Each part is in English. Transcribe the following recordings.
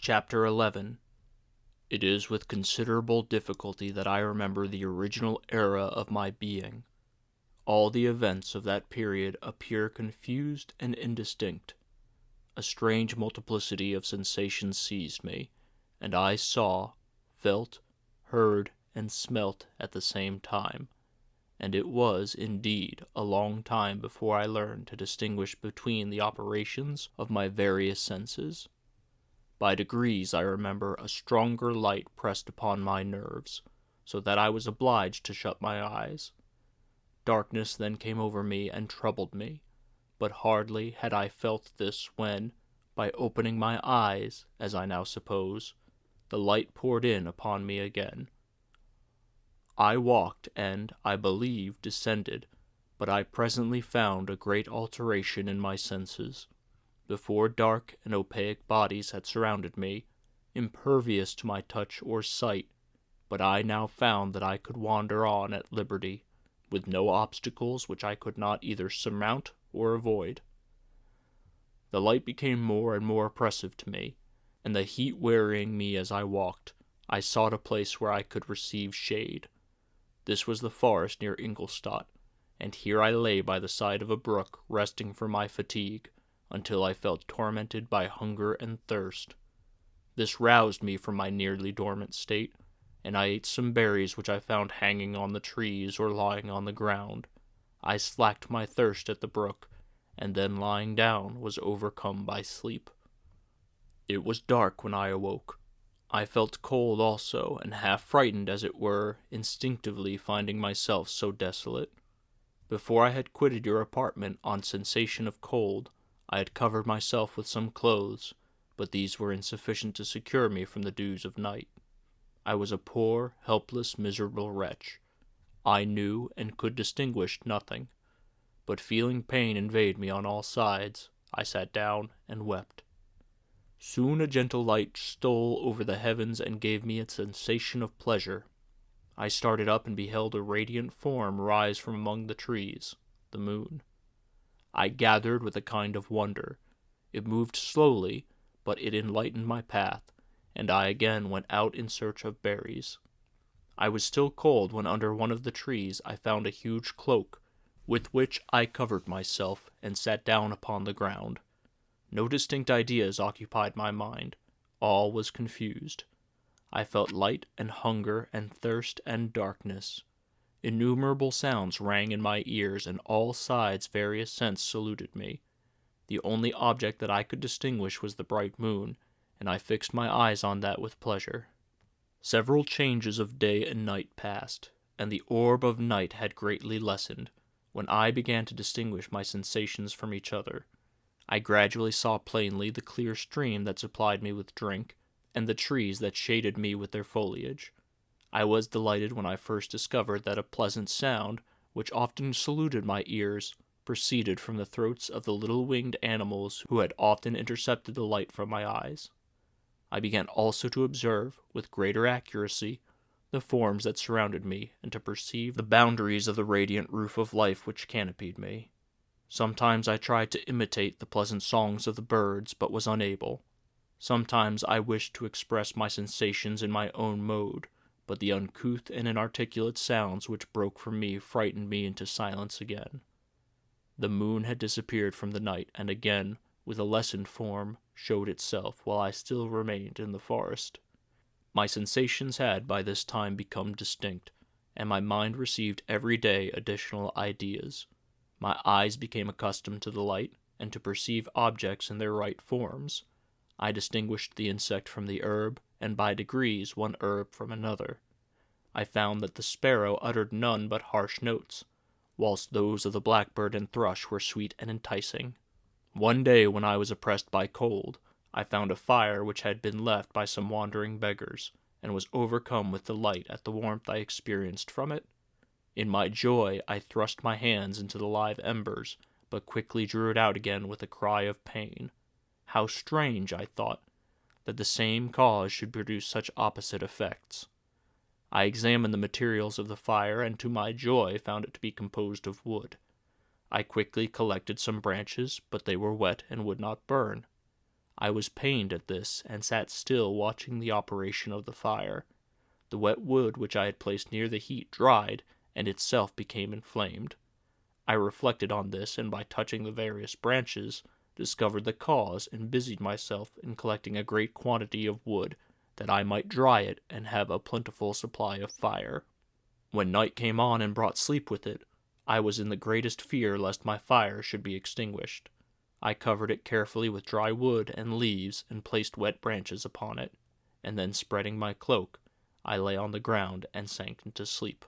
Chapter 11. It is with considerable difficulty that I remember the original era of my being. All the events of that period appear confused and indistinct. A strange multiplicity of sensations seized me, and I saw, felt, heard, and smelt at the same time, and it was, indeed, a long time before I learned to distinguish between the operations of my various senses. By degrees I remember a stronger light pressed upon my nerves, so that I was obliged to shut my eyes. Darkness then came over me and troubled me, but hardly had I felt this when, by opening my eyes, as I now suppose, the light poured in upon me again. I walked and, I believe, descended, but I presently found a great alteration in my senses. Before dark and opaque bodies had surrounded me, impervious to my touch or sight, but I now found that I could wander on at liberty, with no obstacles which I could not either surmount or avoid. The light became more and more oppressive to me, and the heat wearying me as I walked, I sought a place where I could receive shade. This was the forest near Ingolstadt, and here I lay by the side of a brook, resting from my fatigue, until I felt tormented by hunger and thirst. This roused me from my nearly dormant state, and I ate some berries which I found hanging on the trees or lying on the ground. I slaked my thirst at the brook, and then lying down was overcome by sleep. It was dark when I awoke. I felt cold also, and half frightened, as it were, instinctively finding myself so desolate. Before I had quitted your apartment on sensation of cold, I had covered myself with some clothes, but these were insufficient to secure me from the dews of night. I was a poor, helpless, miserable wretch. I knew and could distinguish nothing, but feeling pain invade me on all sides, I sat down and wept. Soon a gentle light stole over the heavens and gave me a sensation of pleasure. I started up and beheld a radiant form rise from among the trees, the moon. I gathered with a kind of wonder. It moved slowly, but it enlightened my path, and I again went out in search of berries. I was still cold when under one of the trees I found a huge cloak, with which I covered myself and sat down upon the ground. No distinct ideas occupied my mind. All was confused. I felt light and hunger and thirst and darkness. Innumerable sounds rang in my ears, and all sides various scents saluted me. The only object that I could distinguish was the bright moon, and I fixed my eyes on that with pleasure. Several changes of day and night passed, and the orb of night had greatly lessened, when I began to distinguish my sensations from each other. I gradually saw plainly the clear stream that supplied me with drink, and the trees that shaded me with their foliage. I was delighted when I first discovered that a pleasant sound, which often saluted my ears, proceeded from the throats of the little winged animals who had often intercepted the light from my eyes. I began also to observe, with greater accuracy, the forms that surrounded me, and to perceive the boundaries of the radiant roof of life which canopied me. Sometimes I tried to imitate the pleasant songs of the birds, but was unable. Sometimes I wished to express my sensations in my own mode, but the uncouth and inarticulate sounds which broke from me frightened me into silence again. The moon had disappeared from the night, and again, with a lessened form, showed itself while I still remained in the forest. My sensations had by this time become distinct, and my mind received every day additional ideas. My eyes became accustomed to the light, and to perceive objects in their right forms. I distinguished the insect from the herb, and by degrees one herb from another. I found that the sparrow uttered none but harsh notes, whilst those of the blackbird and thrush were sweet and enticing. One day, when I was oppressed by cold, I found a fire which had been left by some wandering beggars, and was overcome with delight at the warmth I experienced from it. In my joy, I thrust my hands into the live embers, but quickly drew it out again with a cry of pain. How strange, I thought, that the same cause should produce such opposite effects. I examined the materials of the fire, and to my joy found it to be composed of wood. I quickly collected some branches, but they were wet and would not burn. I was pained at this, and sat still watching the operation of the fire. The wet wood which I had placed near the heat dried, and itself became inflamed. I reflected on this, and by touching the various branches, discovered the cause, and busied myself in collecting a great quantity of wood, that I might dry it and have a plentiful supply of fire. When night came on and brought sleep with it, I was in the greatest fear lest my fire should be extinguished. I covered it carefully with dry wood and leaves, and placed wet branches upon it, and then spreading my cloak, I lay on the ground and sank into sleep.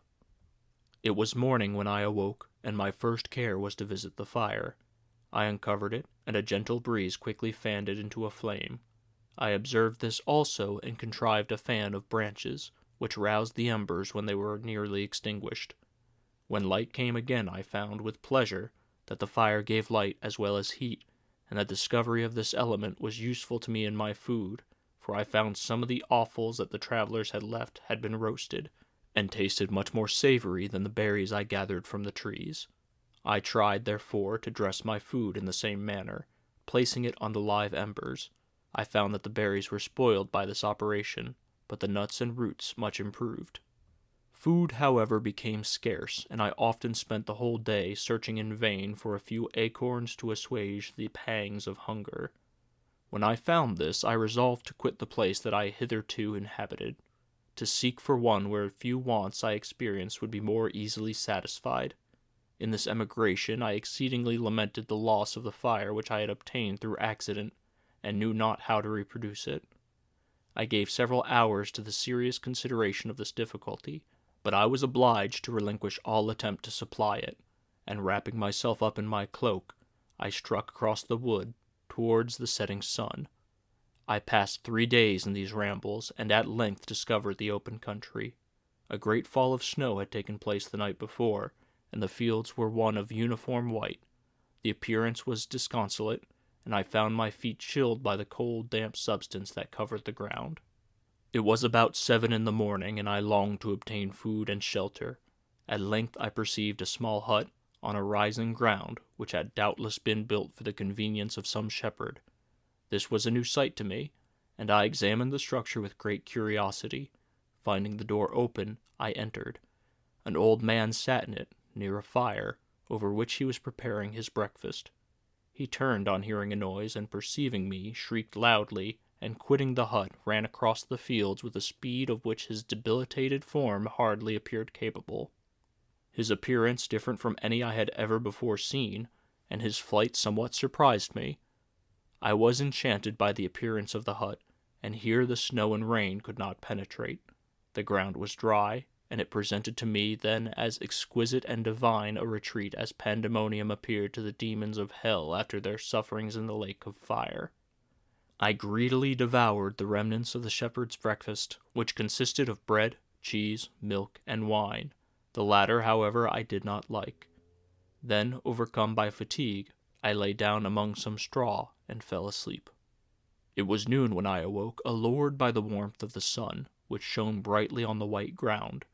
It was morning when I awoke, and my first care was to visit the fire. I uncovered it, and a gentle breeze quickly fanned it into a flame. I observed this also, and contrived a fan of branches, which roused the embers when they were nearly extinguished. When light came again, I found, with pleasure, that the fire gave light as well as heat, and the discovery of this element was useful to me in my food, for I found some of the offals that the travelers had left had been roasted, and tasted much more savory than the berries I gathered from the trees. I tried, therefore, to dress my food in the same manner, placing it on the live embers. I found that the berries were spoiled by this operation, but the nuts and roots much improved. Food, however, became scarce, and I often spent the whole day searching in vain for a few acorns to assuage the pangs of hunger. When I found this, I resolved to quit the place that I hitherto inhabited, to seek for one where few wants I experienced would be more easily satisfied. In this emigration I exceedingly lamented the loss of the fire which I had obtained through accident, and knew not how to reproduce it. I gave several hours to the serious consideration of this difficulty, but I was obliged to relinquish all attempt to supply it, and wrapping myself up in my cloak, I struck across the wood towards the setting sun. I passed 3 days in these rambles, and at length discovered the open country. A great fall of snow had taken place the night before, and the fields were one of uniform white. The appearance was disconsolate, and I found my feet chilled by the cold, damp substance that covered the ground. It was about 7 in the morning, and I longed to obtain food and shelter. At length I perceived a small hut on a rising ground, which had doubtless been built for the convenience of some shepherd. This was a new sight to me, and I examined the structure with great curiosity. Finding the door open, I entered. An old man sat in it, near a fire, over which he was preparing his breakfast. He turned on hearing a noise, and perceiving me, shrieked loudly, and quitting the hut, ran across the fields with a speed of which his debilitated form hardly appeared capable. His appearance different from any I had ever before seen, and his flight somewhat surprised me. I was enchanted by the appearance of the hut, and here the snow and rain could not penetrate. The ground was dry, and it presented to me then as exquisite and divine a retreat as pandemonium appeared to the demons of hell after their sufferings in the lake of fire. I greedily devoured the remnants of the shepherd's breakfast, which consisted of bread, cheese, milk, and wine. The latter, however, I did not like. Then, overcome by fatigue, I lay down among some straw and fell asleep. It was noon when I awoke, allured by the warmth of the sun, which shone brightly on the white ground.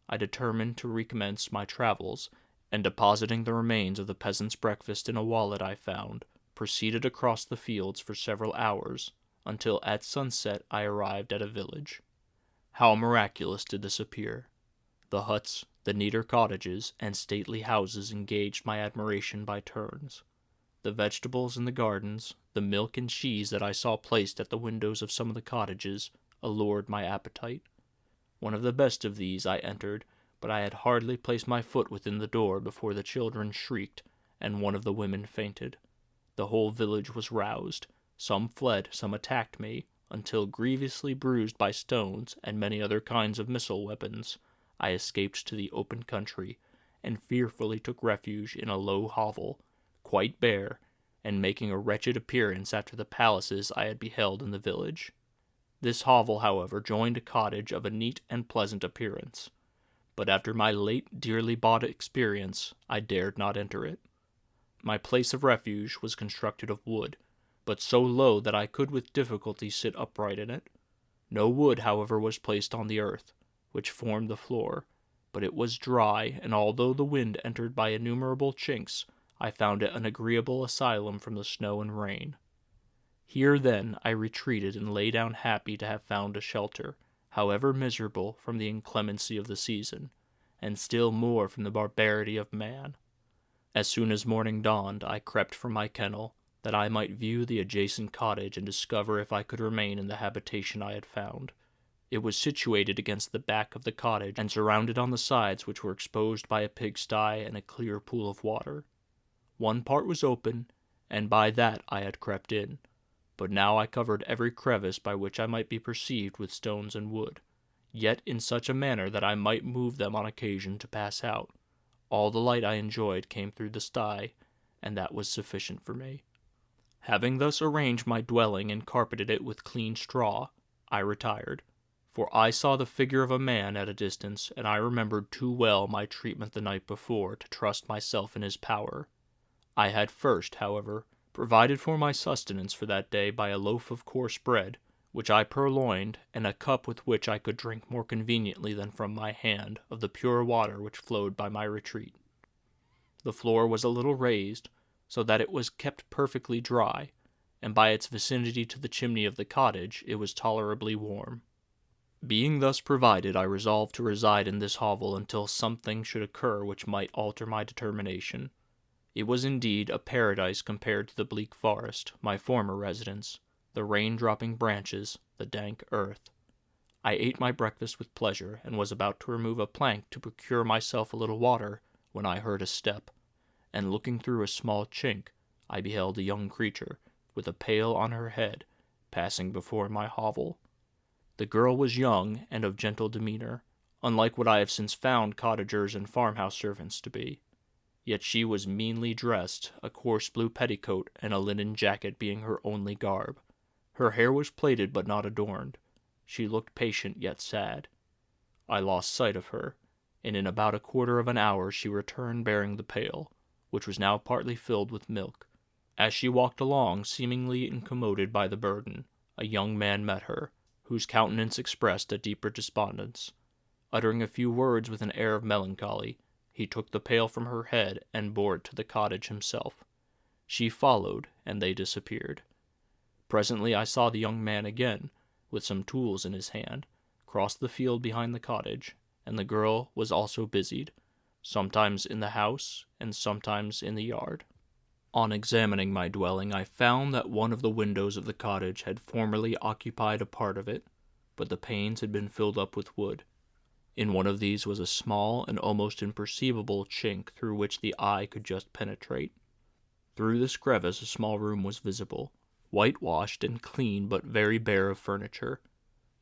I determined to recommence my travels, and depositing the remains of the peasant's breakfast in a wallet I found, proceeded across the fields for several hours, until at sunset I arrived at a village. How miraculous did this appear! The huts, the neater cottages, and stately houses engaged my admiration by turns. The vegetables in the gardens, the milk and cheese that I saw placed at the windows of some of the cottages, allured my appetite. One of the best of these I entered, but I had hardly placed my foot within the door before the children shrieked, and one of the women fainted. The whole village was roused. Some fled, some attacked me, until, grievously bruised by stones and many other kinds of missile weapons, I escaped to the open country, and fearfully took refuge in a low hovel, quite bare, and making a wretched appearance after the palaces I had beheld in the village. This hovel, however, joined a cottage of a neat and pleasant appearance, but after my late dearly bought experience, I dared not enter it. My place of refuge was constructed of wood, but so low that I could with difficulty sit upright in it. No wood, however, was placed on the earth, which formed the floor, but it was dry, and although the wind entered by innumerable chinks, I found it an agreeable asylum from the snow and rain. Here, then, I retreated and lay down happy to have found a shelter, however miserable, from the inclemency of the season, and still more from the barbarity of man. As soon as morning dawned, I crept from my kennel, that I might view the adjacent cottage and discover if I could remain in the habitation I had found. It was situated against the back of the cottage, and surrounded on the sides, which were exposed by a pigsty and a clear pool of water. One part was open, and by that I had crept in, but now I covered every crevice by which I might be perceived with stones and wood, yet in such a manner that I might move them on occasion to pass out. All the light I enjoyed came through the sty, and that was sufficient for me. Having thus arranged my dwelling and carpeted it with clean straw, I retired, for I saw the figure of a man at a distance, and I remembered too well my treatment the night before to trust myself in his power. I had first, however, provided for my sustenance for that day by a loaf of coarse bread, which I purloined, and a cup with which I could drink more conveniently than from my hand of the pure water which flowed by my retreat. The floor was a little raised, so that it was kept perfectly dry, and by its vicinity to the chimney of the cottage it was tolerably warm. Being thus provided, I resolved to reside in this hovel until something should occur which might alter my determination. It was indeed a paradise compared to the bleak forest, my former residence, the rain-dropping branches, the dank earth. I ate my breakfast with pleasure, and was about to remove a plank to procure myself a little water, when I heard a step, and looking through a small chink, I beheld a young creature, with a pail on her head, passing before my hovel. The girl was young and of gentle demeanor, unlike what I have since found cottagers and farmhouse servants to be. Yet she was meanly dressed, a coarse blue petticoat and a linen jacket being her only garb. Her hair was plaited but not adorned. She looked patient yet sad. I lost sight of her, and in about a quarter of an hour she returned bearing the pail, which was now partly filled with milk. As she walked along, seemingly incommoded by the burden, a young man met her, whose countenance expressed a deeper despondence. Uttering a few words with an air of melancholy, he took the pail from her head and bore it to the cottage himself. She followed, and they disappeared. Presently I saw the young man again, with some tools in his hand, cross the field behind the cottage, and the girl was also busied, sometimes in the house and sometimes in the yard. On examining my dwelling, I found that one of the windows of the cottage had formerly occupied a part of it, but the panes had been filled up with wood. In one of these was a small and almost imperceivable chink through which the eye could just penetrate. Through this crevice a small room was visible, whitewashed and clean but very bare of furniture.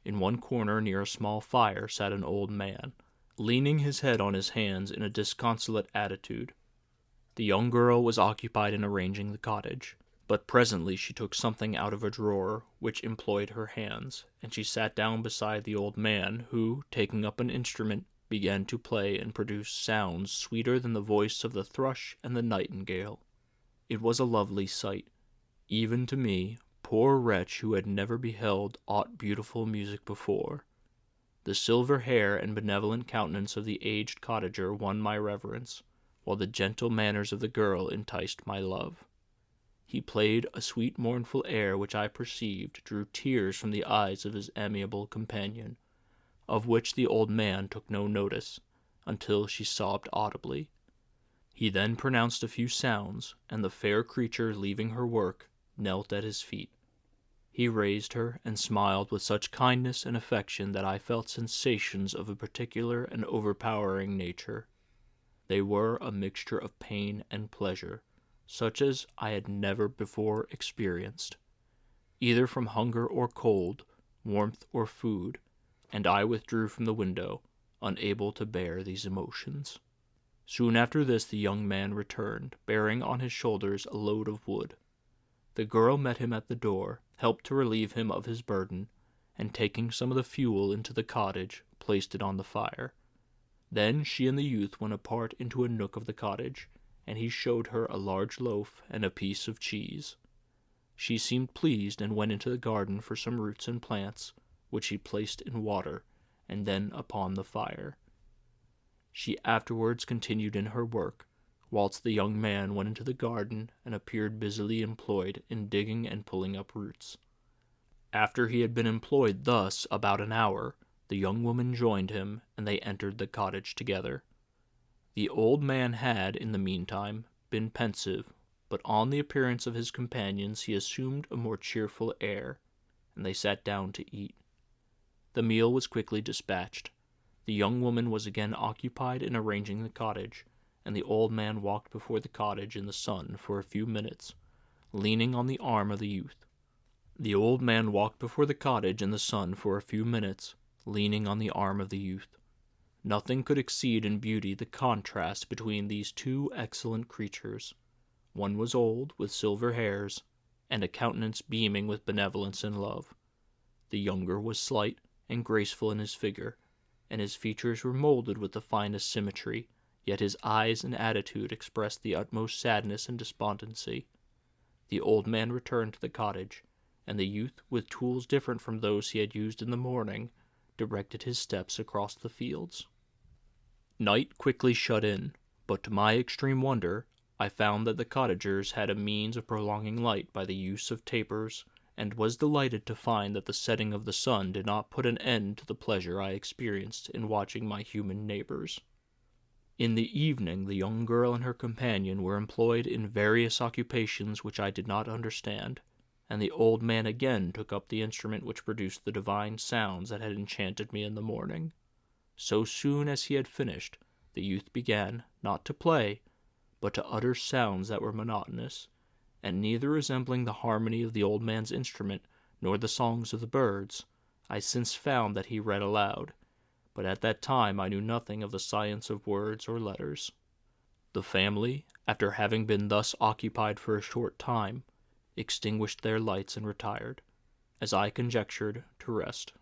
In one corner near a small fire sat an old man, leaning his head on his hands in a disconsolate attitude. The young girl was occupied in arranging the cottage, but presently she took something out of a drawer which employed her hands, and she sat down beside the old man, who, taking up an instrument, began to play and produce sounds sweeter than the voice of the thrush and the nightingale. It was a lovely sight, even to me, poor wretch who had never beheld aught beautiful music before. The silver hair and benevolent countenance of the aged cottager won my reverence, while the gentle manners of the girl enticed my love. He played a sweet mournful air which I perceived drew tears from the eyes of his amiable companion, of which the old man took no notice, until she sobbed audibly. He then pronounced a few sounds, and the fair creature, leaving her work, knelt at his feet. He raised her, and smiled with such kindness and affection that I felt sensations of a particular and overpowering nature. They were a mixture of pain and pleasure, such as I had never before experienced, either from hunger or cold, warmth or food, and I withdrew from the window, unable to bear these emotions. Soon after this the young man returned, bearing on his shoulders a load of wood. The girl met him at the door, helped to relieve him of his burden, and taking some of the fuel into the cottage, placed it on the fire. Then she and the youth went apart into a nook of the cottage, and he showed her a large loaf and a piece of cheese. She seemed pleased and went into the garden for some roots and plants, which she placed in water, and then upon the fire. She afterwards continued in her work, whilst the young man went into the garden and appeared busily employed in digging and pulling up roots. After he had been employed thus about an hour, the young woman joined him, and they entered the cottage together. The old man had, in the meantime, been pensive, but on the appearance of his companions he assumed a more cheerful air, and they sat down to eat. The meal was quickly dispatched. The young woman was again occupied in arranging the cottage, and the old man walked before the cottage in the sun for a few minutes, leaning on the arm of the youth. The old man walked before the cottage in the sun for a few minutes, leaning on the arm of the youth. Nothing could exceed in beauty the contrast between these two excellent creatures. One was old, with silver hairs, and a countenance beaming with benevolence and love. The younger was slight and graceful in his figure, and his features were molded with the finest symmetry, yet his eyes and attitude expressed the utmost sadness and despondency. The old man returned to the cottage, and the youth, with tools different from those he had used in the morning, directed his steps across the fields. Night quickly shut in, but to my extreme wonder, I found that the cottagers had a means of prolonging light by the use of tapers, and was delighted to find that the setting of the sun did not put an end to the pleasure I experienced in watching my human neighbors. In the evening the young girl and her companion were employed in various occupations which I did not understand, and the old man again took up the instrument which produced the divine sounds that had enchanted me in the morning. So soon as he had finished, the youth began, not to play, but to utter sounds that were monotonous, and neither resembling the harmony of the old man's instrument nor the songs of the birds. I since found that he read aloud, but at that time I knew nothing of the science of words or letters. The family, after having been thus occupied for a short time, extinguished their lights and retired, as I conjectured, to rest.